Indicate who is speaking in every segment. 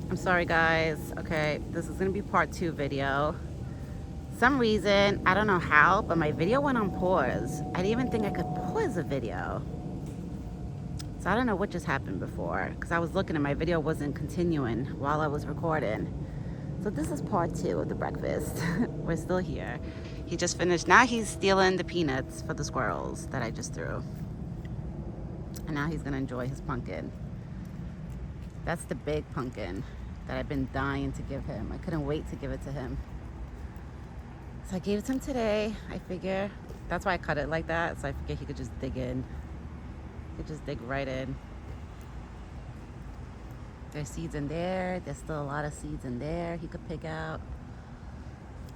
Speaker 1: I'm sorry guys. Okay, this is gonna be part 2 video. Some reason, I don't know how, but my video went on pause. I didn't even think I could pause a video. So I don't know what just happened before, because I was looking and my video wasn't continuing while I was recording. So this is part 2 of the breakfast. We're still here. He just finished. Now he's stealing the peanuts for the squirrels that I just threw. And now he's gonna enjoy his pumpkin. That's the big pumpkin that I've been dying to give him. I couldn't wait to give it to him. So I gave it to him today. I figure that's why I cut it like that. So I figured he could just dig in. He could just dig right in. There's seeds in there. There's still a lot of seeds in there he could pick out.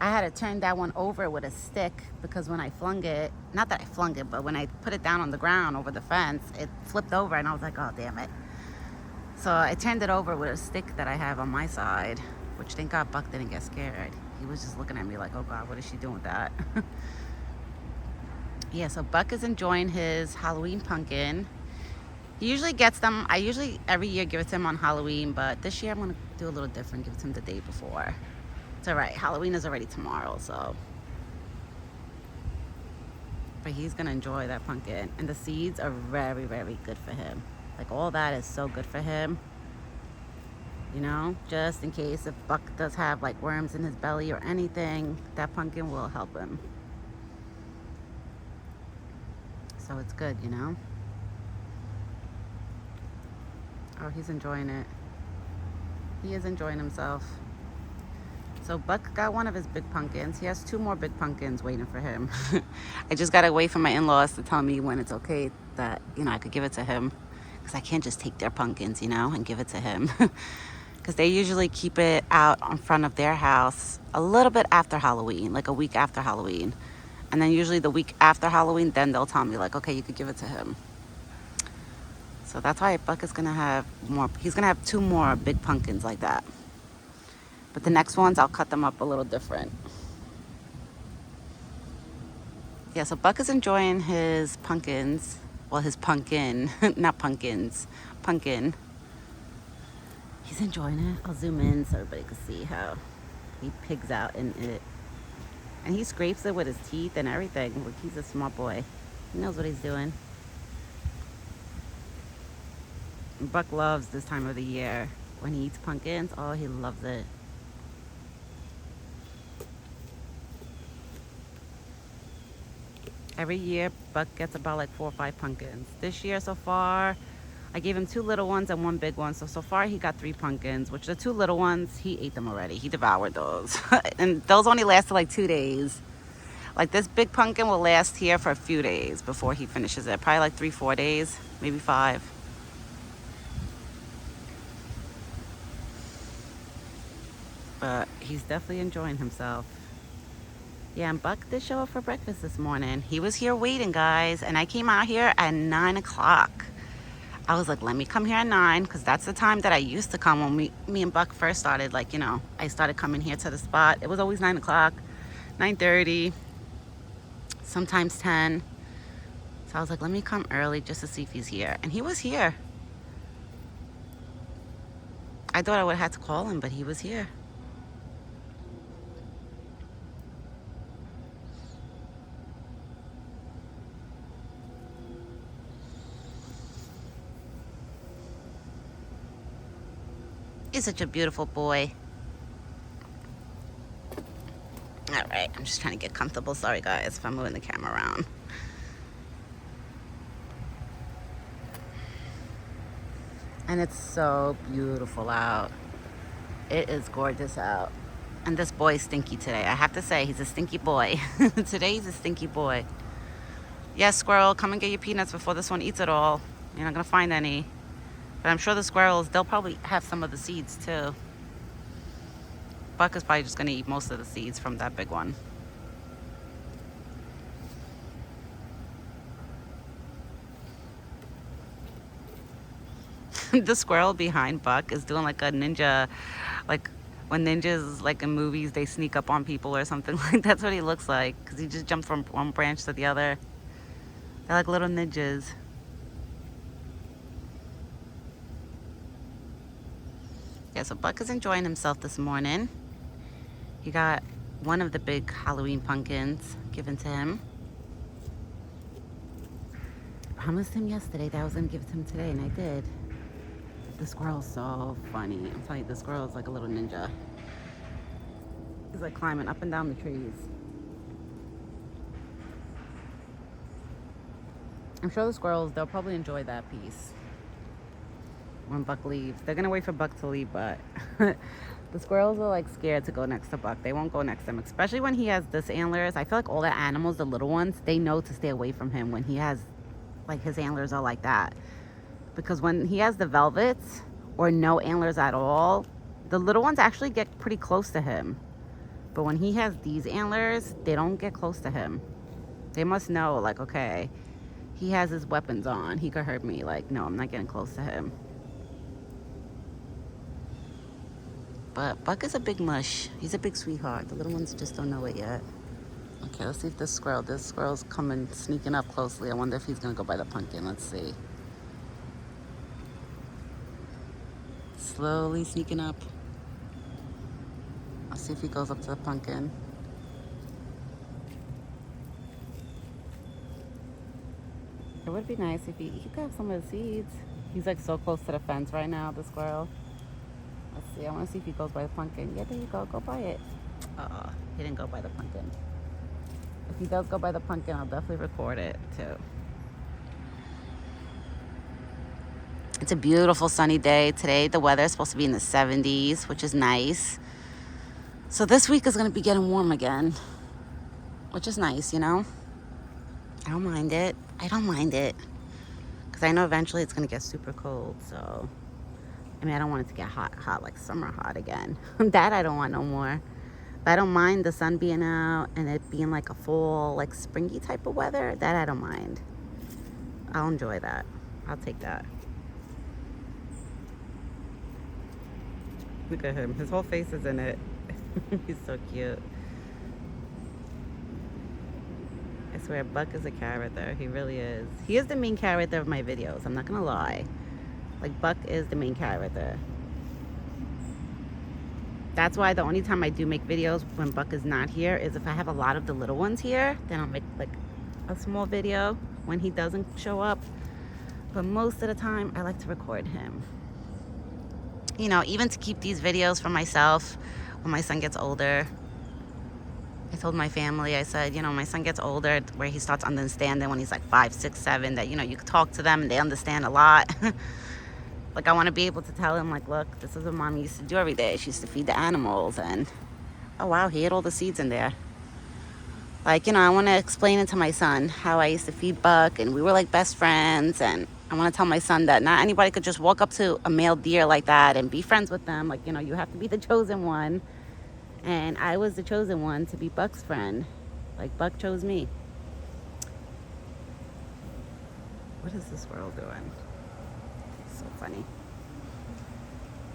Speaker 1: I had to turn that one over with a stick because when I flung it, not that I flung it, but when I put it down on the ground over the fence, it flipped over and I was like, oh, damn it. So I turned it over with a stick that I have on my side, which thank God Buck didn't get scared. He was just looking at me like, oh God, what is she doing with that? Yeah, so Buck is enjoying his Halloween pumpkin. He usually gets them. I usually every year give it to him on Halloween, but this year I'm gonna do a little different, give it to him the day before. It's all right, Halloween is already tomorrow, so. But he's gonna enjoy that pumpkin. And the seeds are very, very good for him. Like all that is so good for him. You know, just in case if Buck does have like worms in his belly or anything, that pumpkin will help him. So it's good, you know. Oh, he's enjoying it. He is enjoying himself. So Buck got one of his big pumpkins. He has 2 more big pumpkins waiting for him. I just gotta wait for my in-laws to tell me when it's okay that, you know, I could give it to him. Because I can't just take their pumpkins, you know, and give it to him. Because they usually keep it out in front of their house a little bit after Halloween, like a week after Halloween. And then usually the week after Halloween, then they'll tell me like, okay, you could give it to him. So that's why Buck is gonna have more. He's gonna have 2 more big pumpkins like that. But the next ones, I'll cut them up a little different. Yeah, so Buck is enjoying his pumpkins. Well, his pumpkin, not pumpkins, pumpkin. He's enjoying it. I'll zoom in so everybody can see how he pigs out in it. And he scrapes it with his teeth and everything. Look, he's a smart boy. He knows what he's doing. Buck loves this time of the year. When he eats pumpkins, oh, he loves it. Every year, Buck gets about like 4 or 5 pumpkins. This year so far, I gave him 2 little ones and 1 big one. So far he got 3 pumpkins, which the 2 little ones, he ate them already. He devoured those. And those only lasted like 2 days. Like this big pumpkin will last here for a few days before he finishes it. Probably like 3, 4 days, maybe 5. But he's definitely enjoying himself. Yeah, and Buck did show up for breakfast this morning. He was here waiting, guys, and I came out here at 9 o'clock. I was like, let me come here at 9, because that's the time that I used to come when me and Buck first started. Like, you know, I started coming here to the spot. It was always 9 o'clock, 9:30, sometimes 10. So I was like, let me come early just to see if he's here. And he was here. I thought I would have had to call him, but he was here. He's such a beautiful boy. All right, I'm just trying to get comfortable. Sorry, guys, if I'm moving the camera around. And it's so beautiful out. It is gorgeous out. And this boy is stinky today. I have to say, he's a stinky boy. Today, he's a stinky boy. Yes, squirrel, come and get your peanuts before this one eats it all. You're not gonna find any. But I'm sure the squirrels, they'll probably have some of the seeds too. Buck is probably just gonna eat most of the seeds from that big one. The squirrel behind Buck is doing like a ninja, like when ninjas, like in movies, they sneak up on people or something. Like that's what he looks like, because he just jumps from one branch to the other. They're like little ninjas. Okay, so Buck is enjoying himself this morning. He got one of the big Halloween pumpkins given to him. I promised him yesterday that I was gonna give it to him today, and I did. The squirrel's so funny. I'm telling you, the squirrel's like a little ninja. He's like climbing up and down the trees. I'm sure the squirrels, they'll probably enjoy that piece when Buck leaves. They're gonna wait for Buck to leave, but the squirrels are like scared to go next to Buck. They won't go next to him, especially when he has this antlers. I feel like all the animals, the little ones, they know to stay away from him when he has, like, his antlers are like that. Because when he has the velvets or no antlers at all, the little ones actually get pretty close to him. But when he has these antlers, they don't get close to him. They must know, like, okay, he has his weapons on. He could hurt me. Like, no, I'm not getting close to him. But Buck is a big mush. He's a big sweetheart. The little ones just don't know it yet. Okay, let's see if this squirrel's coming, sneaking up closely. I wonder if he's gonna go by the pumpkin. Let's see. Slowly sneaking up. I'll see if he goes up to the pumpkin. It would be nice if he could have some of the seeds. He's like so close to the fence right now, the squirrel. Let's see, I want to see if he goes by the pumpkin. Yeah, there you go, go by it. He didn't go by the pumpkin. If he does go by the pumpkin, I'll definitely record it too. It's a beautiful sunny day today. The weather is supposed to be in the 70s, which is nice. So this week is going to be getting warm again, which is nice, you know? I don't mind it. I don't mind it. Because I know eventually it's going to get super cold, so... I mean, I don't want it to get hot like summer hot again. That I don't want no more. But I don't mind the sun being out and it being like a fall, like springy type of weather. That I don't mind. I'll enjoy that. I'll take that. Look at him. His whole face is in it. He's so cute. I swear, Buck is a character. He really is. He is the main character of my videos. I'm not gonna lie. Like, Buck is the main character. That's why the only time I do make videos when Buck is not here is if I have a lot of the little ones here. Then I'll make like a small video when he doesn't show up. But most of the time, I like to record him. You know, even to keep these videos for myself when my son gets older. I told my family, I said, you know, my son gets older where he starts understanding when he's like 5, 6, 7, that, you know, you can talk to them and they understand a lot. Like, I want to be able to tell him, like, look, this is what Mommy used to do every day. She used to feed the animals, and, oh, wow, he ate all the seeds in there. Like, you know, I want to explain it to my son how I used to feed Buck, and we were, like, best friends, and I want to tell my son that not anybody could just walk up to a male deer like that and be friends with them. Like, you know, you have to be the chosen one, and I was the chosen one to be Buck's friend. Like, Buck chose me. What is this squirrel doing? So funny.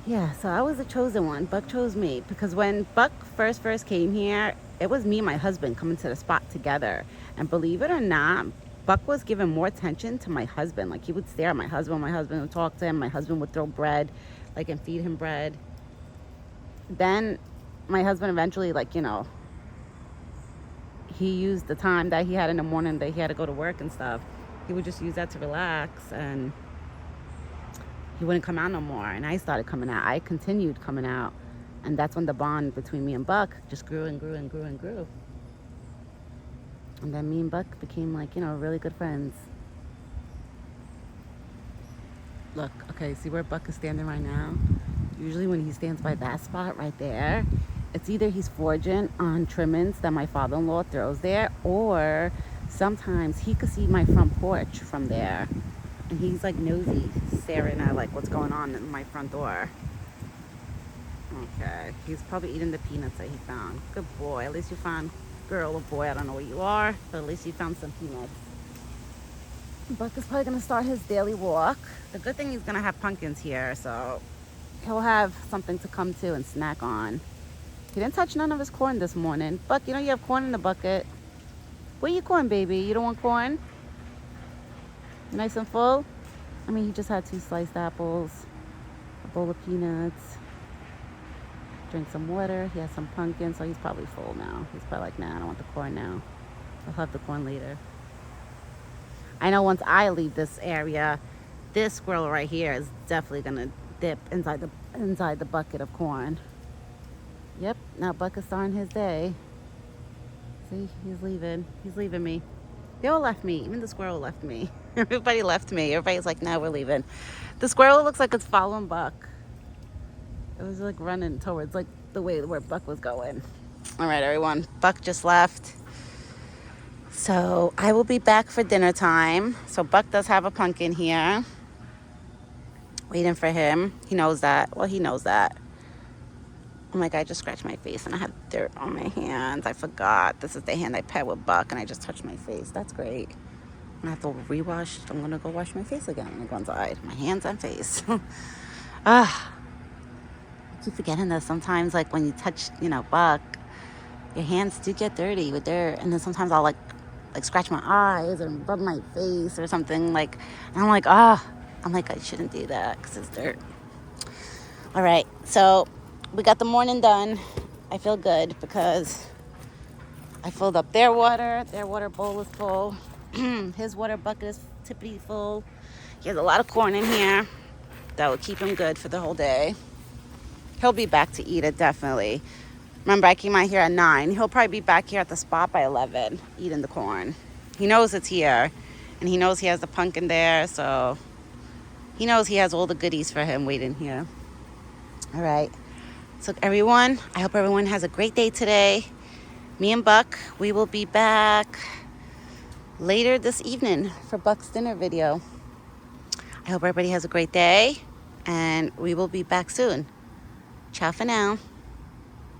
Speaker 1: Yeah, so I was the chosen one. Buck chose me because when Buck first came here, it was me and my husband coming to the spot together. And believe it or not, Buck was giving more attention to my husband. Like, he would stare at my husband would talk to him. My husband would throw bread, like, and feed him bread. Then my husband eventually, like, you know, he used the time that he had in the morning that he had to go to work and stuff. He would just use that to relax, and he wouldn't come out no more. And I started coming out. I continued coming out. And that's when the bond between me and Buck just grew and grew and grew and grew. And then me and Buck became, like, you know, really good friends. Look, okay, see where Buck is standing right now? Usually when he stands by that spot right there, it's either he's foraging on trimmings that my father-in-law throws there, or sometimes he could see my front porch from there. And he's like nosy, staring at like what's going on in my front door. Okay, he's probably eating the peanuts that he found. Good boy. At least you found, girl or boy, I don't know what you are, but at least you found some peanuts. Buck is probably gonna start his daily walk. The good thing, he's gonna have pumpkins here, so he'll have something to come to and snack on. He didn't touch none of his corn this morning. Buck, you know you have corn in the bucket. Where you corn, baby? You don't want corn? Nice and full? I mean, he just had 2 sliced apples, a bowl of peanuts. Drink some water. He has some pumpkin, so he's probably full now. He's probably like, nah, I don't want the corn now. I'll have the corn later. I know once I leave this area, this squirrel right here is definitely gonna dip inside the bucket of corn. Yep, now Buck is starting his day. See, he's leaving. He's leaving me. They all left me. Even the squirrel left me. Everybody left me. Everybody's like, no, we're leaving. The squirrel looks like it's following Buck. It was like running towards like the way where Buck was going. All right, everyone. Buck just left. So I will be back for dinner time. So Buck does have a pumpkin here. Waiting for him. He knows that. Well, he knows that. Oh my God, I just scratched my face and I had dirt on my hands. I forgot. This is the hand I pet with Buck and I just touched my face. That's great. I'm gonna have to rewash. I'm gonna go wash my face again when I go inside. My hands and face. I keep forgetting this. Sometimes like when you touch, Buck, your hands do get dirty with dirt. And then sometimes I'll like scratch my eyes or rub my face or something like, and I'm like, I shouldn't do that because it's dirt. All right, so we got the morning done. I feel good because I filled up their water. Their water bowl is full. His water bucket is tippity full. He has a lot of corn in here. That will keep him good for the whole day. He'll be back to eat it, definitely. Remember, I came out here at 9. He'll probably be back here at the spot by 11, eating the corn. He knows it's here, and he knows he has the pumpkin there, so he knows he has all the goodies for him waiting here. All right. So everyone, I hope everyone has a great day today. Me and Buck, we will be back later this evening for Buck's dinner video. I hope everybody has a great day, and we will be back soon. Ciao for now.